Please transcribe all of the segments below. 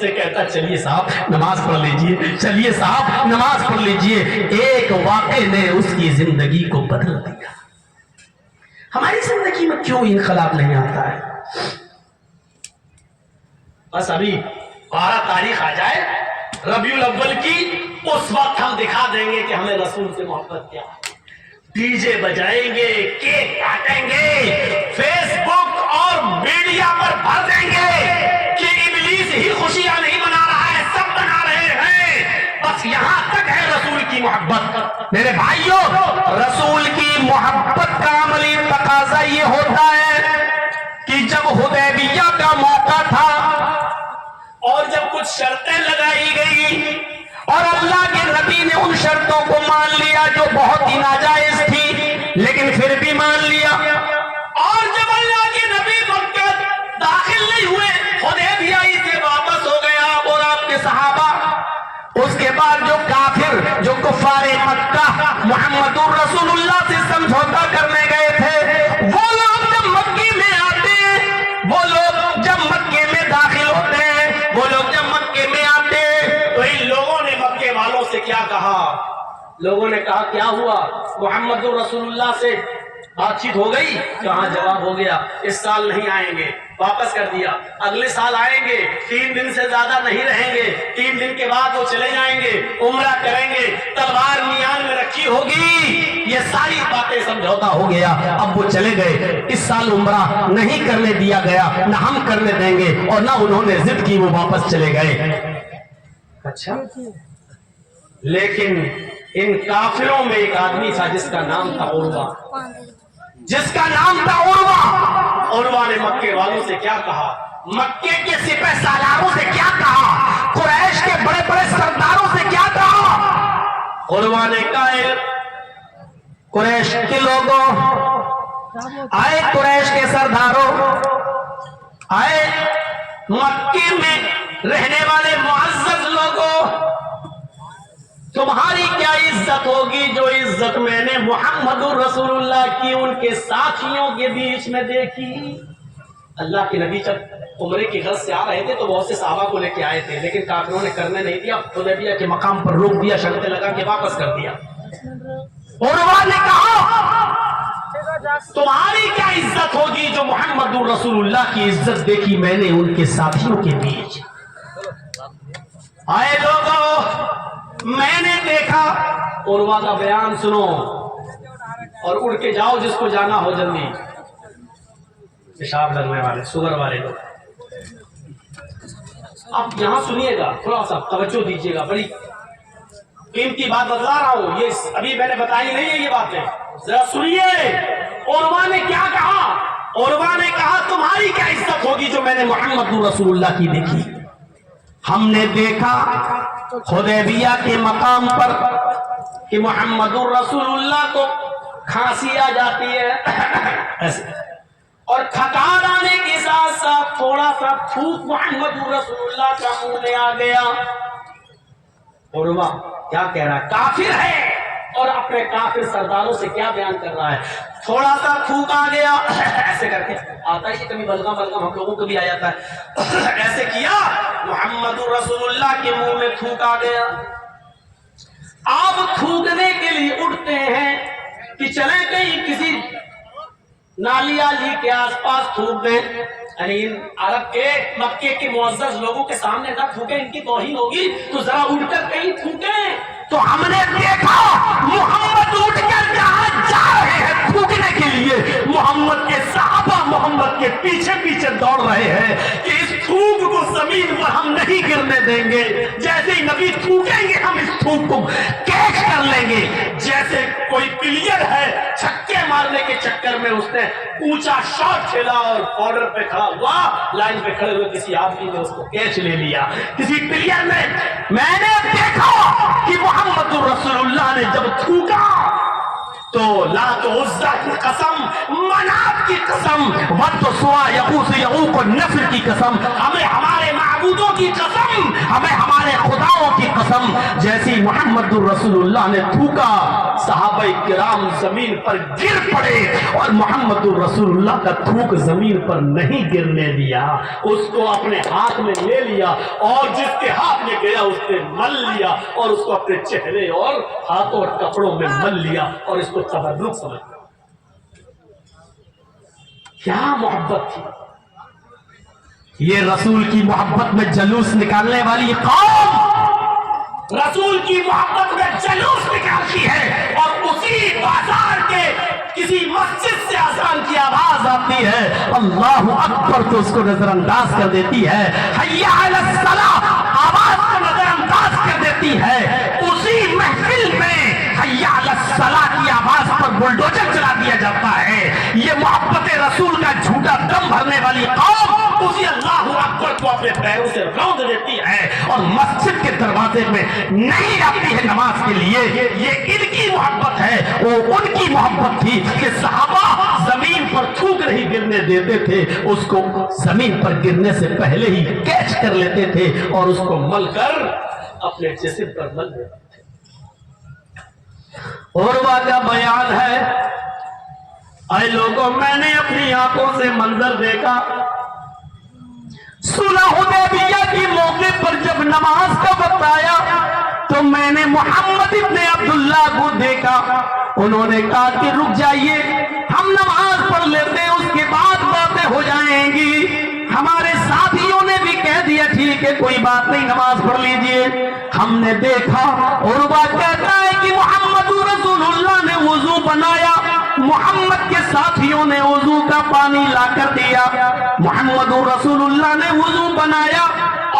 سے کہتا چلیے صاحب نماز پڑھ لیجئے، چلیے صاحب نماز پڑھ لیجئے۔ ایک واقعے نے اس کی زندگی کو بدل دیا۔ ہماری زندگی میں کیوں انقلاب نہیں آتا ہے؟ بس ابھی 12 تاریخ آ جائے ربیع الاول کی، اس وقت ہم دکھا دیں گے کہ ہمیں رسول سے محبت کیا ہے۔ ڈی جے بجائیں گے، کیک کاٹیں گے، فیس بک اور میڈیا پر بھر دیں گے کہ ابلیس ہی خوشیاں نہیں منا رہا ہے، سب منا رہے ہیں۔ بس یہاں تک ہے رسول کی محبت۔ میرے بھائیوں، رسول کی محبت کا عملی تقاضا یہ ہوتا ہے کہ جب حدیبیہ کا موقع تھا اور جب کچھ شرطیں لگائی گئی اور اللہ کے نبی نے ان شرطوں کو مان لیا جو بہت ہی ناجائز تھی، لیکن پھر بھی مان لیا، اور جب اللہ کے نبی مکہ داخل نہیں ہوئے، حدیبیہ سے واپس ہو گئے آپ اور آپ کے صحابہ، اس کے بعد جو کافر، جو کفار مکہ محمد رسول اللہ سے سمجھوتا کرنے گئے تھے، وہ لوگ جب مکے میں آتے ہیں، وہ لوگ جب مکے میں داخل ہوتے ہیں، وہ لوگ جب مکے میں آتے ہیں، تو ان لوگوں نے مکے والوں سے کیا کہا؟ لوگوں نے کہا کیا ہوا؟ محمد رسول اللہ سے بات چیت ہو گئی؟ کہاں جواب ہو گیا، اس سال نہیں آئیں گے، واپس کر دیا۔ اگلے سال آئیں گے، 3 دن سے زیادہ نہیں رہیں گے، 3 دن کے بعد وہ چلے جائیں گے، عمرہ کریں گے، تلوار میان میں رکھی ہوگی۔ یہ ساری باتیں سمجھوتا ہو گیا۔ اب وہ چلے گئے، اس سال عمرہ نہیں کرنے دیا گیا، نہ ہم کرنے دیں گے، اور نہ انہوں نے ضد کی، وہ واپس چلے گئے۔ اچھا، لیکن ان کافروں میں ایک آدمی تھا جس کا نام تھا عروہ، جس کا نام تھا عروہ۔ عروہ نے مکے والوں سے کیا کہا؟ مکے کے سپہ سالاروں سے کیا کہا؟ قریش کے بڑے بڑے سرداروں سے کیا کہا؟ عروہ نے کہا قریش کے لوگوں، آئے قریش کے سرداروں، آئے مکے میں رہنے والے معزز لوگوں، تمہاری کیا عزت ہوگی جو عزت میں نے محمد رسول اللہ کی ان کے ساتھیوں کے بیچ میں دیکھی۔ اللہ کے نبی جب عمرے کی غرض سے آ رہے تھے تو بہت سے صحابہ کو لے کے آئے تھے، لیکن کافروں نے کرنے نہیں دیا، حدیبیہ کے مقام پر روک دیا، شرطیں لگا کے واپس کر دیا۔ عروہ نے کہا تمہاری کیا عزت ہوگی جو محمد رسول اللہ کی عزت دیکھی میں نے ان کے ساتھیوں کے بیچ۔ آئے لوگوں، میں نے دیکھا، عروہ کا بیان سنو اور اڑ کے جاؤ جس کو جانا ہو جلدی، پیشاب لگنے والے، شوگر والے لوگ۔ اب یہاں سنیے گا، تھوڑا سا توجہ دیجیے گا، بڑی قیمتی بات بتلا رہا ہوں، یہ ابھی میں نے بتائی نہیں ہے یہ باتیں، ذرا سنیے۔ عروہ نے کیا کہا؟ عروہ نے کہا تمہاری کیا عزت ہوگی جو میں نے محمد رسول اللہ کی دیکھی۔ ہم نے دیکھا حدیبیہ کے مقام پر کہ محمد رسول اللہ کو کھانسی آ جاتی ہے ایسے، اور تھکان آنے کے ساتھ ساتھ تھوڑا سا تھوک محمد رسول اللہ کا منہ میں آ گیا۔ عروہ کیا کہہ رہا ہے؟ کافر ہے اور اپنے کافر سرداروں سے کیا بیان کر رہا ہے؟ تھوڑا سا تھوک آ گیا، ایسے کر کے آتا ہی کبھی بلغم بلغم ہم لوگوں کو بھی آ جاتا ہے، ایسے کیا، محمد رسول اللہ کے منہ میں تھوک آ گیا۔ آپ تھوکنے کے لیے اٹھتے ہیں کہ چلیں کہیں کسی نالی آلی کے آس پاس تھوک دیں، یعنی عرب کے مکے کے معزز لوگوں کے سامنے نہ تھوکیں، ان کی توہین ہوگی، تو ذرا اٹھ کر کہیں تھوکیں۔ تو ہم نے دیکھا محمد اٹھ کر جہاں جا رہے ہیں تھوکنے کے لیے، محمد کے صحابہ محمد کے پیچھے پیچھے دوڑ رہے ہیں کہ اس تھوک کو زمین پر ہم نہیں گرنے دیں گے، جیسے ہی نبی تھوکیں گے ہم اس تھوک کو کیچ کر لیں گے۔ جیسے کوئی پلیئر ہے چھکے مارنے کے چکر میں اس نے اونچا شاٹ کھیلا اور بارڈر پہ کھڑا ہوا، لائن پہ کھڑے ہوئے کسی آدمی نے اس کو کیچ لے لیا، کسی پلیئر نے۔ میں نے دیکھا کہ محمد رسول اللہ نے جب تھوکا تو لات و عزا کی قسم، منات کی قسم، ود و سوا یغوث یعوق و نصر کی قسم، ہمیں ہمارے معبودوں کی قسم، ہمیں ہمارے خداؤں کی قسم، جیسی محمد رسول اللہ نے تھوکا صحابہ کرام زمین پر گر پڑے اور محمد رسول اللہ کا تھوک زمین پر نہیں گرنے دیا، اس کو اپنے ہاتھ میں لے لیا اور جس کے ہاتھ میں گیا اس نے مل لیا اور اس کو اپنے چہرے اور ہاتھوں اور کپڑوں میں مل لیا اور اس کو تبرک سمجھا۔ کیا محبت تھی! یہ رسول کی محبت میں جلوس نکالنے والی قوم رسول کی محبت میں جلوس نکالتی ہے اور اسی بازار کے کسی مسجد سے اذان کی آواز آتی ہے اللہ اکبر تو اس کو نظر انداز کر دیتی ہے، حی علی الصلاۃ آواز کو نظر انداز کر دیتی ہے، اسی محفل میں حی علی الصلاۃ کی آواز پر بلڈوزر چلا دیا جاتا ہے۔ یہ محبت رسول کا جھوٹا دم بھرنے والی قوم اسی اللہ اکبر کو اپنے پیروں سے روند دیتی ہے اور مسجد کے دروازے میں نہیں آتی ہے نماز کے لیے۔ یہ ان کی محبت ہے، وہ ان کی محبت تھی کہ صحابہ زمین پر تھوک نہیں گرنے دیتے تھے، اس کو زمین پر گرنے سے پہلے ہی کیچ کر لیتے تھے اور اس کو مل کر اپنے جسم پر مل دیتے تھے۔ عروہ کا بیان ہے، اے لوگوں میں نے اپنی آنکھوں سے منظر دیکھا، صلح حدیبیہ کی موقع پر جب نماز کا وقت آیا تو میں نے محمد ابن عبداللہ کو دیکھا، انہوں نے کہا کہ رک جائیے، ہم نماز پڑھ لیتے ہیں اس کے بعد باتیں ہو جائیں گی۔ ہمارے ساتھیوں نے بھی کہہ دیا ٹھیک ہے کوئی بات نہیں نماز پڑھ لیجئے۔ ہم نے دیکھا عروہ کہتا ہے کہ محمد رسول اللہ نے وضو بنایا، محمد کے ساتھیوں نے وضو کا پانی لا کر دیا، محمد رسول اللہ نے وضو بنایا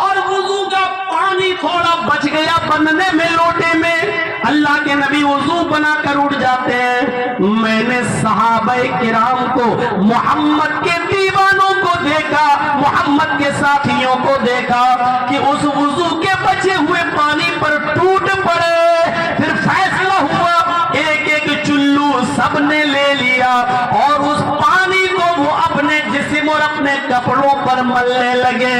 اور وضو کا پانی تھوڑا بچ گیا بننے میں لوٹے میں، اللہ کے نبی وضو بنا کر اٹھ جاتے ہیں۔ میں نے صحابہ کرام کو، محمد کے دیوانوں کو دیکھا، محمد کے ساتھیوں کو دیکھا کہ اس وضو کے بچے ہوئے پانی پر ٹوٹ پڑے، پھر فیصلہ ہوا ایک ایک چلو سب نے لے لیا اور اس پانی کو وہ اپنے جسم اور اپنے کپڑوں پر ملنے لگے۔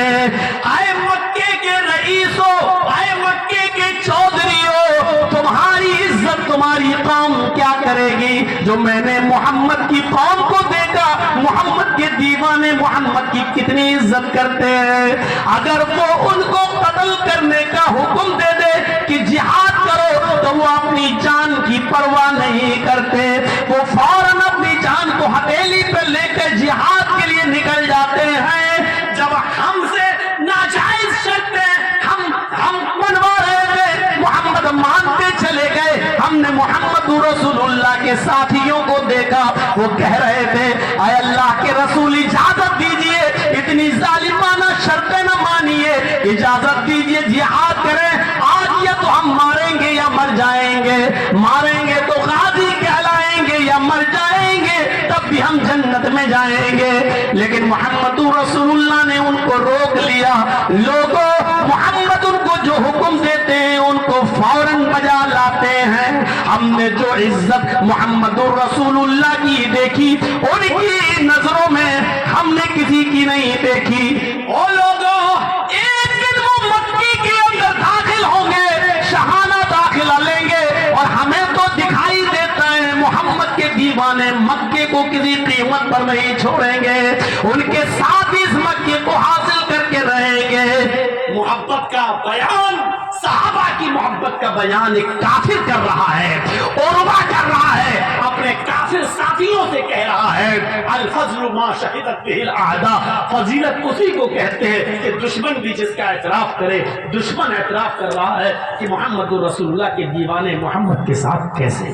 اے مکے کے رئیسوں، اے مکے کے چودھریوں، تمہاری عزت تمہاری قوم کیا کرے گی؟ جو میں نے محمد کی قوم کو دیکھا، محمد کے دیوانے محمد کی کتنی عزت کرتے ہیں، اگر وہ ان کو قتل کرنے کا حکم دے دے کہ جہاد کرو تو وہ اپنی جان کی پرواہ نہیں کرتے، وہ فوراً اپنی جان کو ہتھیلی پہ لے کر جہاد کے لیے نکل جاتے ہیں۔ جب ہم سے ناجائز شرطیں ہم منوا رہے تھے، محمد مانتے چلے گئے، ہم نے محمد رسول اللہ کے ساتھیوں کو دیکھا، وہ کہہ رہے تھے اے اللہ کے رسول اجازت دیجئے، اتنی ظالمانہ شرطیں نہ مانیے، اجازت دیجئے جہاد کریں، آج یا تو ہم ماریں گے یا مر جائیں گے، ماریں گے تو غازی کہلائیں گے یا مر جائیں گے تب بھی ہم جنت میں جائیں گے۔ لیکن محمد رسول اللہ نے ان کو روک لیا۔ لوگوں، محمد ان کو جو حکم دیتے ہیں ان کو فوراً بجا لاتے ہیں۔ ہم نے جو عزت محمد رسول اللہ کی دیکھی ان کی نظروں میں ہم نے کسی کی نہیں دیکھی۔ او لوگوں، ایک دن وہ مکی کے اندر داخل ہوں گے، شہانہ داخلہ لیں گے اور ہمیں تو دکھائی دیتا ہے محمد کے دیوانے مکے کو کسی قیمت پر نہیں چھوڑیں گے، ان کے ساتھ اس مکے کو حاصل کر کے رہیں گے۔ محبت کا بیان، صحابہ کی محبت کا بیان ایک کافر کر رہا ہے، عروہ کر رہا ہے، اپنے کافر ساتھیوں سے کہہ رہا ہے الفضل ما شہدت بہ الاعداء، فضیلت اسی کو کہتے ہیں کہ دشمن بھی جس کا اعتراف کرے۔ دشمن اعتراف کر رہا ہے کہ محمد رسول اللہ کے دیوانے محمد کے ساتھ کیسے۔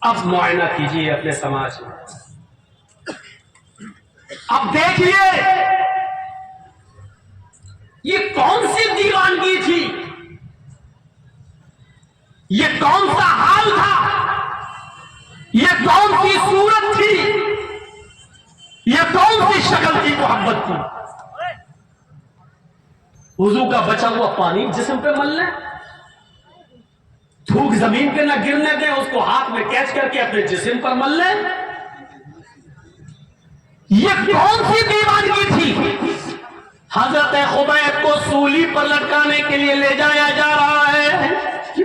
اب معائنہ کیجئے اپنے سماج میں، اب دیکھیے یہ کون سی دیوانگی تھی، یہ کون سا حال تھا، یہ کون سی صورت تھی، یہ کون سی شکل کی محبت تھی۔ وضو کا بچا ہوا پانی جسم پہ مل لیں، تھوک زمین پہ نہ گرنے دیں، اس کو ہاتھ میں کیچ کر کے اپنے جسم پر مل لیں۔ یہ کون سی دیوانگی تھی؟ حضرت خبیب کو سولی پر لٹکانے کے لیے لے جایا جا رہا ہے، یہ